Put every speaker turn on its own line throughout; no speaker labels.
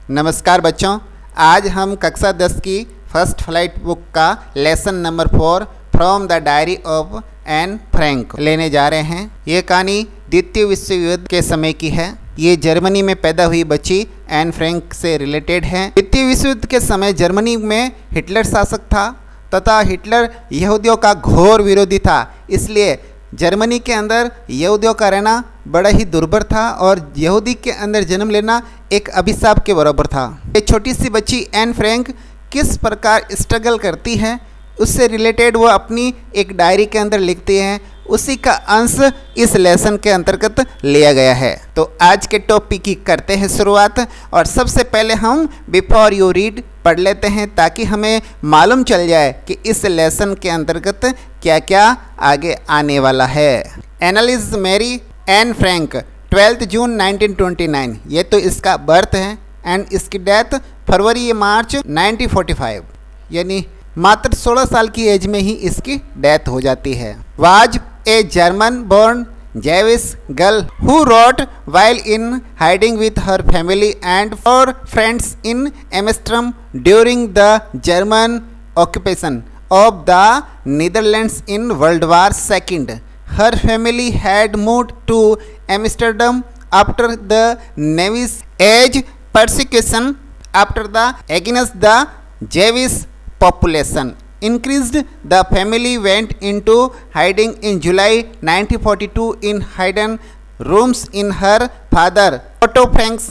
नमस्कार बच्चों, आज हम कक्षा 10 की फर्स्ट फ्लाइट बुक का lesson number 4 from the diary of Anne Frank लेने जा रहे हैं। ये कहानी द्वितीय विश्व युद्ध के समय की है। ये जर्मनी में पैदा हुई बच्ची एन फ्रैंक से रिलेटेड है। द्वितीय विश्व युद्ध के समय जर्मनी में हिटलर शासक था तथा हिटलर यहूदियों का घोर विरोधी था। इसलिए जर्मनी के अंदर यहूदियों का रहना बड़ा ही दुर्भर था और यहूदी के अंदर जन्म लेना एक अभिशाप के बराबर था। एक छोटी सी बच्ची एन फ्रैंक किस प्रकार स्ट्रगल करती है उससे रिलेटेड वो अपनी एक डायरी के अंदर लिखती हैं। उसी का अंश इस लेसन के अंतर्गत लिया गया है। तो आज के टॉपिक की करते हैं शुरुआत। और सबसे पहले हम बिफोर यू रीड पढ़ लेते हैं ताकि हमें मालूम चल जाए कि इस लेसन के अंतर्गत क्या क्या आगे आने वाला है। एनालिस मैरी एन फ्रैंक 12 जून 1929, ये तो इसका बर्थ है। एंड इसकी डेथ फरवरी मार्च 1945, यानी मात्र 16 साल की एज में ही इसकी डेथ हो जाती है। Was a German born Jewish girl who wrote while in hiding with her family and for friends in Amsterdam during the German occupation of the Netherlands in World War II. Her family had moved to Amsterdam after the Nazi's age persecution after the against the Jewish population increased. The family went into hiding in July 1942 in hidden rooms in her father Otto Frank's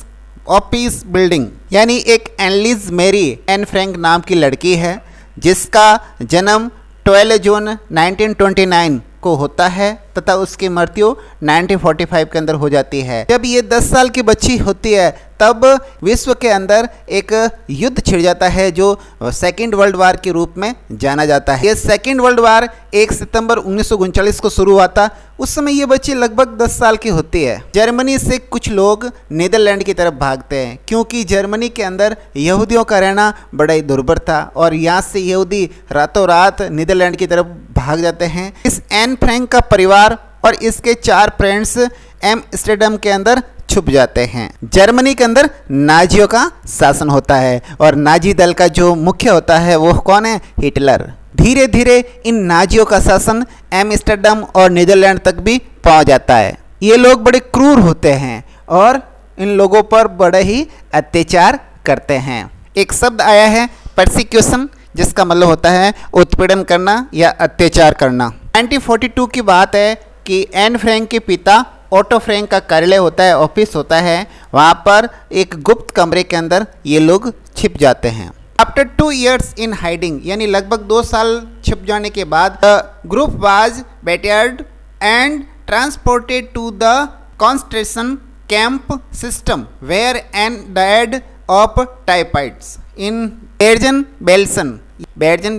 office building. यानी एक एनलिस Mary Anne Frank नाम की लड़की है जिसका जन्म 12 जून 1929 को होता है तथा उसकी मृत्यु 1945 के अंदर हो जाती है। जब ये 10 साल की बच्ची होती है तब विश्व के अंदर एक युद्ध छिड़ जाता है जो सेकेंड वर्ल्ड वार के रूप में जाना जाता है। ये सेकेंड वर्ल्ड वार 1 सितंबर 1939 को शुरू हुआ था। उस समय ये बच्ची लगभग 10 साल की होती है। जर्मनी से कुछ लोग नीदरलैंड की तरफ भागते हैं क्योंकि जर्मनी के अंदर यहूदियों का रहना बड़ा ही दुर्भर था और यहाँ से यहूदी रातों रात नीदरलैंड की तरफ भाग जाते हैं। इस एन फ्रैंक का परिवार और इसके 4 फ्रेंड्स एम्स्टर्डम के अंदर छुप जाते हैं। जर्मनी के अंदर नाजियों का शासन होता है और नाजी दल का जो मुख्य होता है वो कौन है? हिटलर। धीरे धीरे इन नाजियों का शासन एम्स्टर्डम और नीदरलैंड तक भी पहुंच जाता है। ये लोग बड़े क्रूर होते हैं और इन लोगों पर बड़े ही अत्याचार करते हैं। एक शब्द आया है परसिक्यूशन, जिसका मतलब होता है उत्पीड़न करना या अत्याचार करना। 1942 की बात है कि एन फ्रैंक के पिता ऑटो फ्रैंक का कार्यालय होता है, ऑफिस होता है। वहाँ पर एक गुप्त कमरे के अंदर ये लोग छिप जाते हैं। आफ्टर 2 years इन हाइडिंग, यानी लगभग 2 साल छिप जाने के बाद group was betrayed and transported to the concentration camp system where Anne died of typhoids in Bergen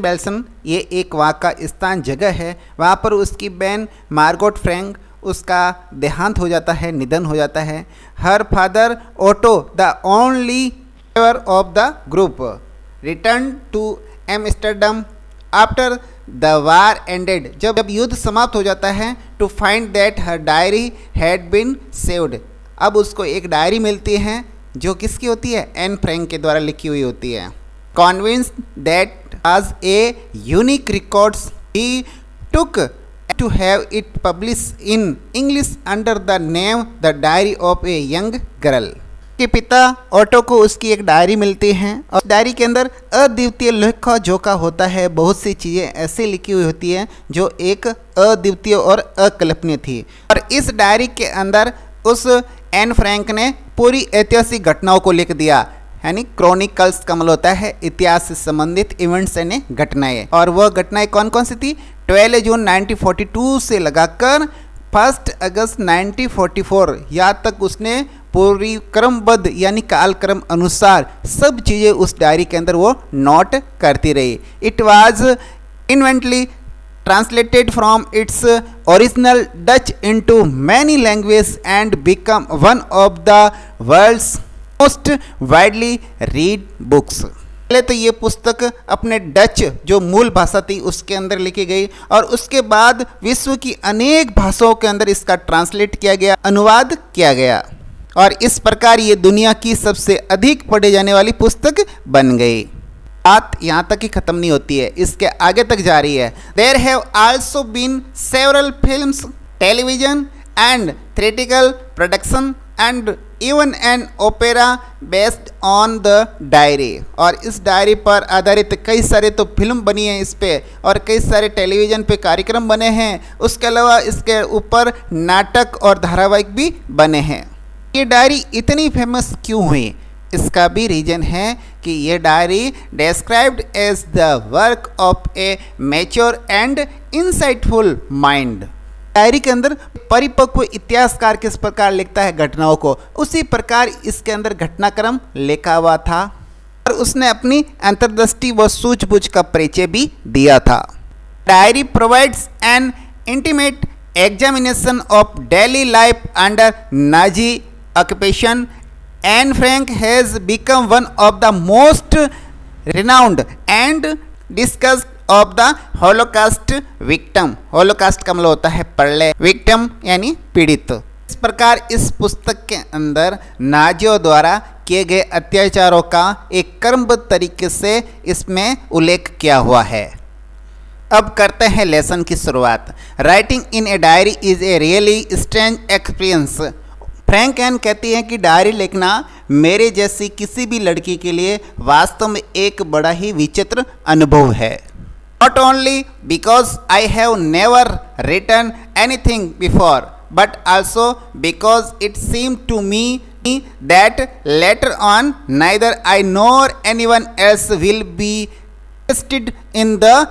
Belsen. ये एक वहाँ का स्थान जगह है। वहाँ पर उसकी बहन मार्गोट फ्रैंक, उसका देहांत हो जाता है, निधन हो जाता है। Her father Otto the only member of the group return to Amsterdam after the war ended. जब युद्ध समाप्त हो जाता है to find that her diary had been saved. अब उसको एक डायरी मिलती है जो किसकी होती है? एन फ्रैंक के द्वारा लिखी हुई होती है। Convinced that as a unique records, he took to have it published in English under the name The Diary of a Young Girl. के पिता ऑटो को उसकी एक डायरी मिलती है और डायरी के अंदर अद्वितीय लेखा जोखा होता है। बहुत सी चीज़ें ऐसी लिखी हुई होती हैं जो एक अद्वितीय और अकल्पनीय थी। और इस डायरी के अंदर उस एन फ्रैंक ने पूरी ऐतिहासिक घटनाओं को लिख दिया। यानी क्रॉनिकल्स का मतलब होता है इतिहास से संबंधित इवेंट्स यानी घटनाएं। और वह घटनाएं कौन कौन सी थी? 12 जून 1942 से लगाकर 1 अगस्त 1944 यहाँ तक उसने पूरी क्रमबद्ध यानी कालक्रम अनुसार सब चीज़ें उस डायरी के अंदर वो नोट करती रही। It was eventually translated from its original Dutch into many languages and become one of the world's most widely read books. पहले तो ये पुस्तक अपने डच जो मूल भाषा थी उसके अंदर लिखी गई और उसके बाद विश्व की अनेक भाषाओं के अंदर इसका ट्रांसलेट किया गया, अनुवाद किया गया। और इस प्रकार ये दुनिया की सबसे अधिक पढ़ी जाने वाली पुस्तक बन गई। बात यहाँ तक ही खत्म नहीं होती है, इसके आगे तक जा रही है। There have also been several films, television and theatrical production and even an opera based on the diary. और इस डायरी पर आधारित कई सारे तो फिल्म बनी है इस पे, और कई सारे टेलीविज़न पे कार्यक्रम बने हैं। उसके अलावा इसके ऊपर नाटक और धारावाहिक भी बने हैं। ये डायरी इतनी फेमस क्यों हुई? इसका भी रीज़न है कि ये diary described as the work of a mature and insightful mind. Diary के अंदर परिपक्व इतिहासकार किस प्रकार लिखता है घटनाओं को, उसी प्रकार इसके अंदर घटनाक्रम लिखा हुआ था और उसने अपनी अंतर्दृष्टि व सूझबूझ का परिचय भी दिया था। Diary provides N intimate examination of daily life under Nazi occupation. Anne Frank has become one of the most renowned and discussed of the Holocaust victim। Holocaust का मतलब होता है प्रलय, victim यानी पीड़ित। इस प्रकार इस पुस्तक के अंदर नाजियों द्वारा किए गए अत्याचारों का एक क्रमबद्ध तरीके से इसमें उल्लेख किया हुआ है। अब करते हैं लेसन की शुरुआत। Writing in a diary is a really strange experience. Frank Anne कहती हैं कि डायरी लिखना मेरे जैसी किसी भी लड़की के लिए वास्तव में एक बड़ा ही विचित्र अनुभव है। Not only because I have never written anything before but also because it seems to me that later on neither I nor anyone else will be interested in the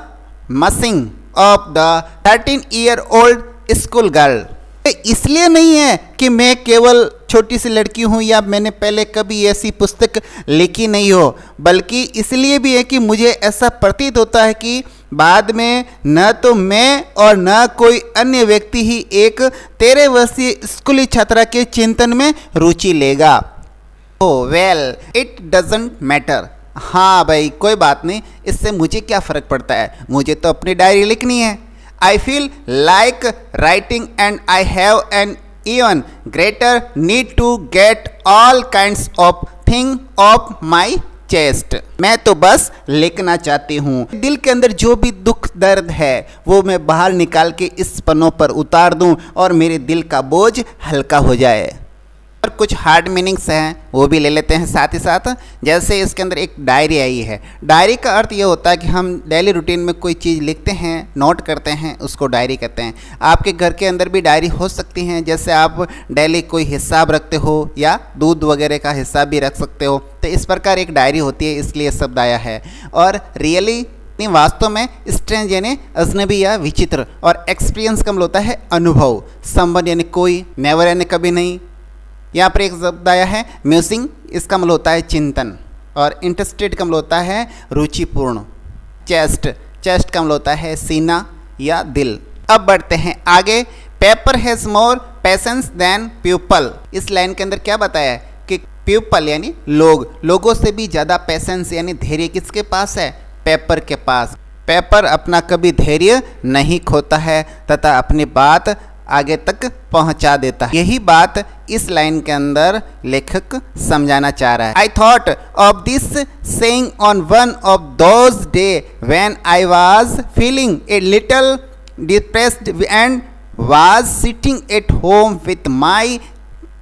musings of the 13-year-old school girl. इसलिए नहीं है कि मैं केवल छोटी सी लड़की हूँ या मैंने पहले कभी ऐसी पुस्तक लिखी नहीं हो, बल्कि इसलिए भी है कि मुझे ऐसा प्रतीत होता है कि बाद में न तो मैं और न कोई अन्य व्यक्ति ही एक 13 वर्षीय स्कूली छात्रा के चिंतन में रुचि लेगा। ओह वेल इट डजंट मैटर। हाँ भाई कोई बात नहीं, इससे मुझे क्या फ़र्क पड़ता है, मुझे तो अपनी डायरी लिखनी है। I feel like writing and I have an even greater need to get all kinds of things off my chest। मैं तो बस लिखना चाहती हूँ, दिल के अंदर जो भी दुख दर्द है वो मैं बाहर निकाल के इस पन्नों पर उतार दूँ और मेरे दिल का बोझ हल्का हो जाए। और कुछ हार्ड मीनिंग्स हैं वो भी ले लेते हैं साथ ही साथ। जैसे इसके अंदर एक डायरी आई है। डायरी का अर्थ ये होता है कि हम डेली रूटीन में कोई चीज़ लिखते हैं, नोट करते हैं, उसको डायरी कहते हैं। आपके घर के अंदर भी डायरी हो सकती हैं, जैसे आप डेली कोई हिसाब रखते हो या दूध वगैरह का हिसाब भी रख सकते हो, तो इस प्रकार एक डायरी होती है, इसलिए शब्द आया है। और रियली वास्तव में स्ट्रेंज यानी अजनबी या विचित्र, और एक्सपीरियंस का मतलब होता है अनुभव, संबंध यानी कोई, नेवर यानी कभी नहीं। यहाँ पर एक शब्द आया है म्यूसिंग, इसका मतलब होता है चिंतन, और इंटरेस्टेड का मतलब होता है रुचिपूर्ण। चेस्ट, चेस्ट का मतलब होता है सीना या दिल। अब बढ़ते हैं आगे। Paper has more patience than people. इस लाइन के अंदर क्या बताया है कि पीपल यानी लोग, लोगों से भी ज़्यादा पेशेंस यानी धैर्य किसके पास है? पेपर के पास। पेपर अपना कभी धैर्य नहीं खोता है तथा अपनी बात आगे तक पहुंचा देता है। यही बात इस लाइन के अंदर लेखक समझाना चाह रहा है। I thought of this saying on one of those day when I was feeling a little depressed and was sitting at home with my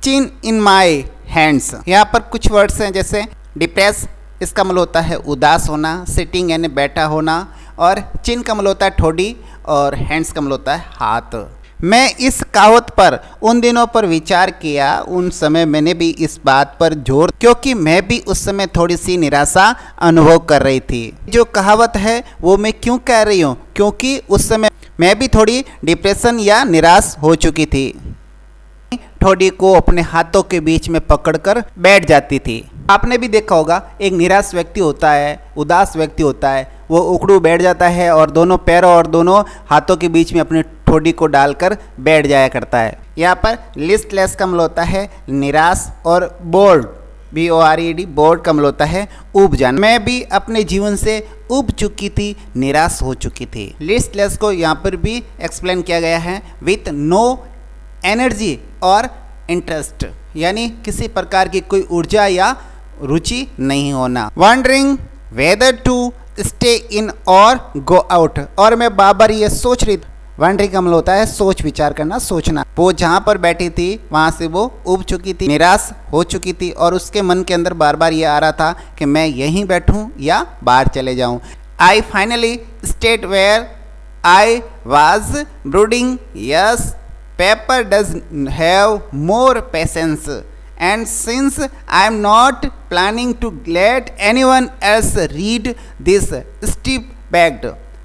chin in my hands. यहाँ पर कुछ वर्ड्स हैं, जैसे डिप्रेस, इसका मतलब होता है उदास होना, सिटिंग यानी बैठा होना, और चिन का मतलब होता है ठोड़ी, और हैंड्स का मतलब होता है हाथ। मैं इस कहावत पर उन दिनों पर विचार किया, उन समय मैंने भी इस बात पर जोर, क्योंकि मैं भी उस समय थोड़ी सी निराशा अनुभव कर रही थी। जो कहावत है वो मैं क्यों कह रही हूँ, क्योंकि उस समय मैं भी थोड़ी डिप्रेशन या निराश हो चुकी थी। ठोड़ी को अपने हाथों के बीच में पकड़कर बैठ जाती थी। आपने भी देखा होगा, एक निराश व्यक्ति होता है, उदास व्यक्ति होता है, वो उखड़ू बैठ जाता है और दोनों पैरों और दोनों हाथों के बीच में अपनी ठोड़ी को डालकर बैठ जाया करता है। यहाँ पर लिस्टलेस का मतलब होता है निराश, और बोर्ड, BORED, बोर्ड का मतलब होता है ऊब जाना। मैं भी अपने जीवन से ऊब चुकी थी, निराश हो चुकी थी। लिस्टलेस को यहाँ पर भी एक्सप्लेन किया गया है विथ नो एनर्जी और इंटरेस्ट, यानी किसी प्रकार की कोई ऊर्जा या रुचि नहीं होना। Wondering whether to stay in or go out, और मैं बार बार ये सोच रही थी। वंडरिंग का मतलब होता है सोच विचार करना, सोचना। वो जहाँ पर बैठी थी वहाँ से वो उब चुकी थी, निराश हो चुकी थी, और उसके मन के अंदर बार बार ये आ रहा था कि मैं यहीं बैठूं या बाहर चले जाऊं। I finally stayed where I was brooding, yes paper does have more patience, and since I am not planning to let anyone else read this stiff-backed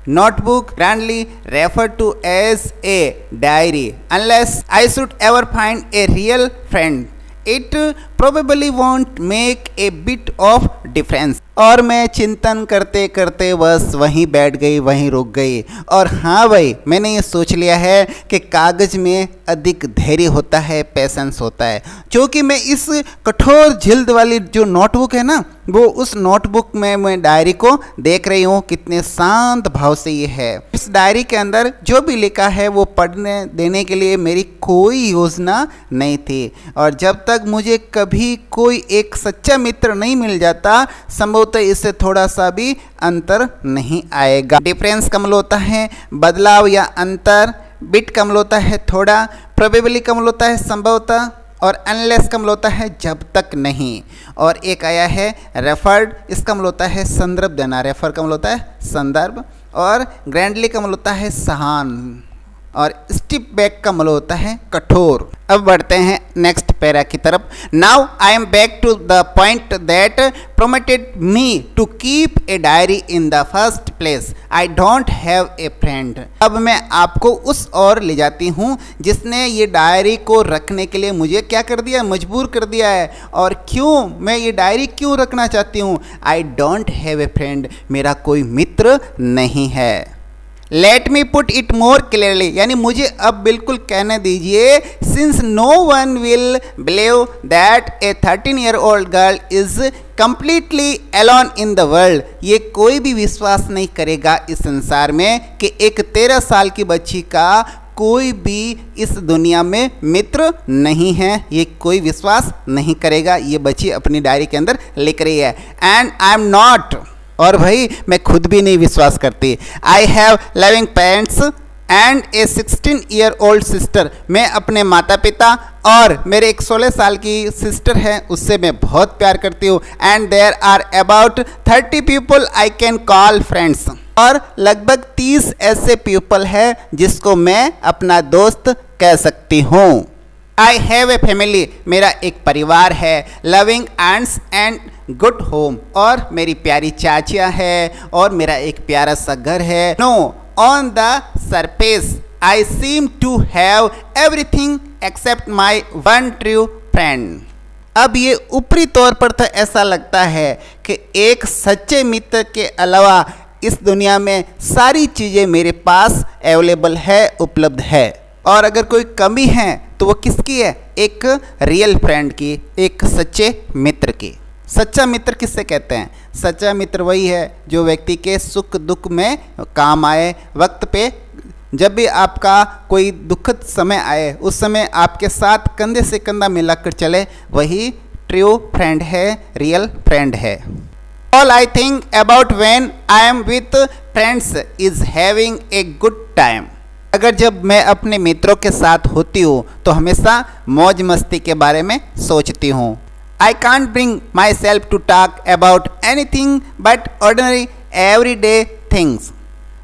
notebook, grandly referred to as a diary, unless I should ever find a real friend, it probably won't make a bit of difference। और मैं चिंतन करते करते बस वहीं बैठ गई, वहीं रुक गई। और हाँ भाई, मैंने ये सोच लिया है कि कागज़ में अधिक धैर्य होता है, पेशेंस होता है। क्योंकि मैं इस कठोर जिल्द वाली जो नोटबुक है ना, वो उस नोटबुक में मैं डायरी को देख रही हूँ, कितने शांत भाव से ये है। इस डायरी के अंदर जो भी लिखा है वो पढ़ने देने के लिए मेरी कोई योजना नहीं थी। और जब तक मुझे कभी कोई एक सच्चा मित्र नहीं मिल जाता, संभवतः इससे थोड़ा सा भी अंतर नहीं आएगा। डिफरेंस का मतलब होता है बदलाव या अंतर, बिट का मतलब होता है थोड़ा, प्रोबेबली का मतलब होता है संभवतः, और अनलेस का मतलब होता है जब तक नहीं। और एक आया है रेफर्ड, इसका मतलब होता है संदर्भ देना, रेफर का मतलब होता है संदर्भ, और ग्रैंडली का मतलब होता है सहान, और स्टिप बैक का मतलब होता है कठोर। अब बढ़ते हैं नेक्स्ट पैरा की तरफ। Now I am back to the point that prompted me to keep a diary in the first place, I don't have a friend. अब मैं आपको उस ओर ले जाती हूँ जिसने ये डायरी को रखने के लिए मुझे क्या कर दिया, मजबूर कर दिया है। और क्यों मैं ये डायरी क्यों रखना चाहती हूँ? I don't have a friend, मेरा कोई मित्र नहीं है। Let me put it more clearly, यानी मुझे अब बिल्कुल कहने दीजिए। Since no one will believe that a 13-year-old girl is completely alone in the world, ये कोई भी विश्वास नहीं करेगा इस संसार में कि एक 13 साल की बच्ची का कोई भी इस दुनिया में मित्र नहीं है, ये कोई विश्वास नहीं करेगा। ये बच्ची अपनी डायरी के अंदर लिख रही है। एंड आई एम नॉट, और भाई मैं खुद भी नहीं विश्वास करती। I have loving parents and A 16-year-old sister, मैं अपने माता पिता और मेरे एक 16 साल की सिस्टर है उससे मैं बहुत प्यार करती हूँ। And there are about 30 people I can call friends, और लगभग 30 ऐसे पीपल है जिसको मैं अपना दोस्त कह सकती हूँ। आई हैव ए फैमिली, मेरा एक परिवार है। Loving aunts and good home, और मेरी प्यारी चाचियाँ है, और मेरा एक प्यारा सा घर है। No on the surface I seem to have everything except my one true friend. अब ये ऊपरी तौर पर तो ऐसा लगता है कि एक सच्चे मित्र के अलावा इस दुनिया में सारी चीज़ें मेरे पास अवेलेबल है, उपलब्ध है। और अगर कोई कमी है तो वो किसकी है? एक रियल फ्रेंड की, एक सच्चे मित्र की। सच्चा मित्र किससे कहते हैं? सच्चा मित्र वही है जो व्यक्ति के सुख दुख में काम आए, वक्त पे जब भी आपका कोई दुखद समय आए उस समय आपके साथ कंधे से कंधा मिलाकर चले, वही ट्रू फ्रेंड है, रियल फ्रेंड है। All I think about when I am with friends is having a good time. अगर जब मैं अपने मित्रों के साथ होती हूँ तो हमेशा मौज मस्ती के बारे में सोचती हूँ। I can't bring myself to talk about anything but ordinary everyday things।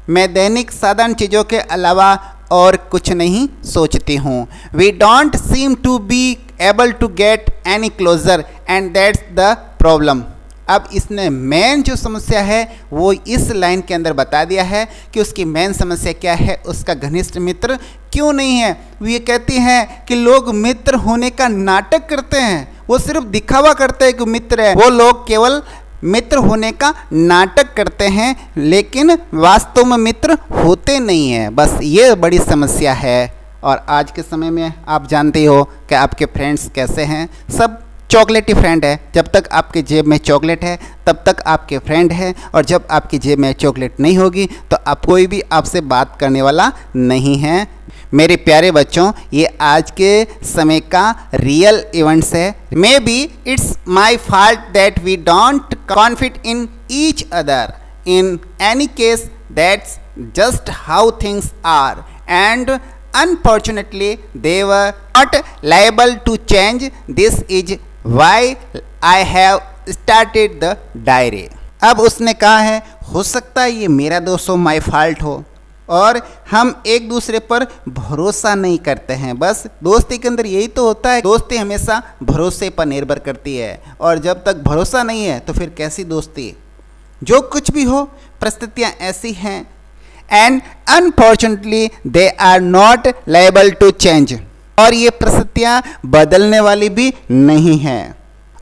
मैं दैनिक साधारण चीज़ों के अलावा और कुछ नहीं सोचती हूँ। We don't seem to be able to get any closer and that's the problem। अब इसने मेन जो समस्या है वो इस लाइन के अंदर बता दिया है कि उसकी मेन समस्या क्या है, उसका घनिष्ठ मित्र क्यों नहीं है। वो ये कहती हैं कि लोग मित्र होने का नाटक करते हैं, वो सिर्फ दिखावा करते हैं कि मित्र है। वो लोग केवल मित्र होने का नाटक करते हैं लेकिन वास्तव में मित्र होते नहीं हैं। बस ये बड़ी समस्या है। और आज के समय में आप जानते हो कि आपके फ्रेंड्स कैसे हैं, सब चॉकलेटी फ्रेंड है। जब तक आपके जेब में चॉकलेट है तब तक आपके फ्रेंड है, और जब आपकी जेब में चॉकलेट नहीं होगी तो आप कोई भी आपसे बात करने वाला नहीं है। मेरे प्यारे बच्चों, ये आज के समय का रियल इवेंट्स है। Maybe it's my fault that we don't confide in each other. In any case that's just how things are and unfortunately they were not liable to change. This is why I have started the diary. अब उसने कहा है, हो सकता है ये मेरा दोस्त हो, माई फॉल्ट हो, और हम एक दूसरे पर भरोसा नहीं करते हैं। बस दोस्ती के अंदर यही तो होता है, दोस्ती हमेशा भरोसे पर निर्भर करती है, और जब तक भरोसा नहीं है तो फिर कैसी दोस्ती। जो कुछ भी हो, परिस्थितियाँ ऐसी हैं, and unfortunately they are not liable to change, और ये परिस्थितियाँ बदलने वाली भी नहीं हैं।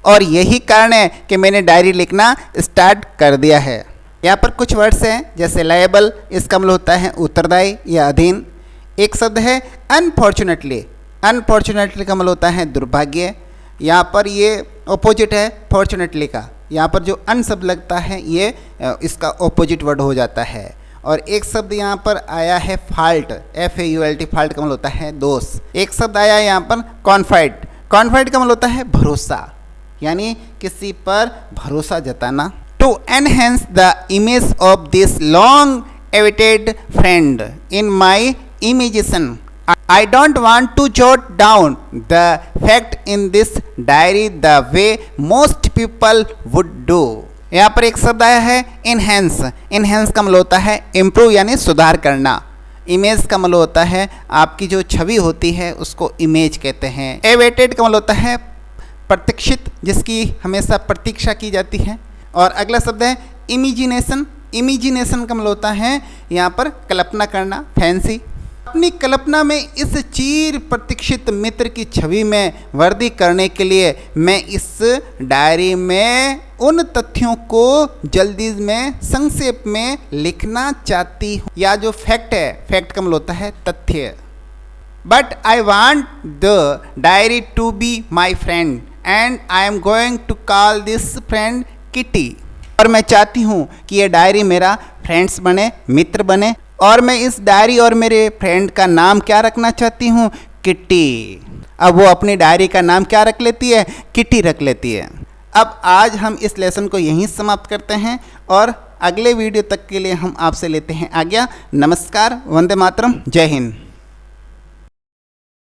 और यही कारण है कि मैंने डायरी लिखना स्टार्ट कर दिया है। यहाँ पर कुछ वर्ड्स हैं, जैसे लायबल, इसका मतलब होता है उत्तरदायी या अधीन। एक शब्द है अनफॉर्चुनेटली, अनफॉर्चुनेटली का मतलब होता है दुर्भाग्य। यहाँ पर ये ऑपोजिट है फॉर्चुनेटली का, यहाँ पर जो अन शब्द लगता है ये इसका ऑपोजिट वर्ड हो जाता है। और एक शब्द यहाँ पर आया है फाल्ट, FAULT, फाल्ट का मतलब होता है दोष। एक शब्द आया है यहाँ पर कॉन्फाइड, कॉन्फाइड का मतलब होता है भरोसा, यानी किसी पर भरोसा जताना। To enhance the image of this long awaited friend in my imagination, I don't want to jot down the fact in this diary the way most people would do. यहाँ पर एक शब्द आया है इनहेंस, इनहेंस का मतलब होता है इम्प्रूव यानी सुधार करना। इमेज का मतलब होता है आपकी जो छवि होती है उसको इमेज कहते हैं। एवेटेड का मतलब होता है प्रतीक्षित, जिसकी हमेशा प्रतीक्षा की जाती है। और अगला शब्द है इमेजिनेशन, इमेजिनेशन का मतलब होता है यहाँ पर कल्पना करना, फैंसी। अपनी कल्पना में इस चीर प्रतीक्षित मित्र की छवि में वृद्धि करने के लिए मैं इस डायरी में उन तथ्यों को जल्दी में संक्षेप में लिखना चाहती हूँ, या जो फैक्ट है, फैक्ट का मतलब होता है तथ्य। But I want the diary to be my friend and I am going to call this friend Kitty. और मैं चाहती हूँ कि ये डायरी मेरा फ्रेंड्स बने, मित्र बने, और मैं इस डायरी और मेरे फ्रेंड का नाम क्या रखना चाहती हूँ, किटी। अब वो अपनी डायरी का नाम क्या रख लेती है, किटी रख लेती है। अब आज हम इस लेसन को यहीं समाप्त करते हैं, और अगले वीडियो तक के लिए हम आपसे लेते हैं आज्ञा। नमस्कार, वंदे मातरम, जय हिंद।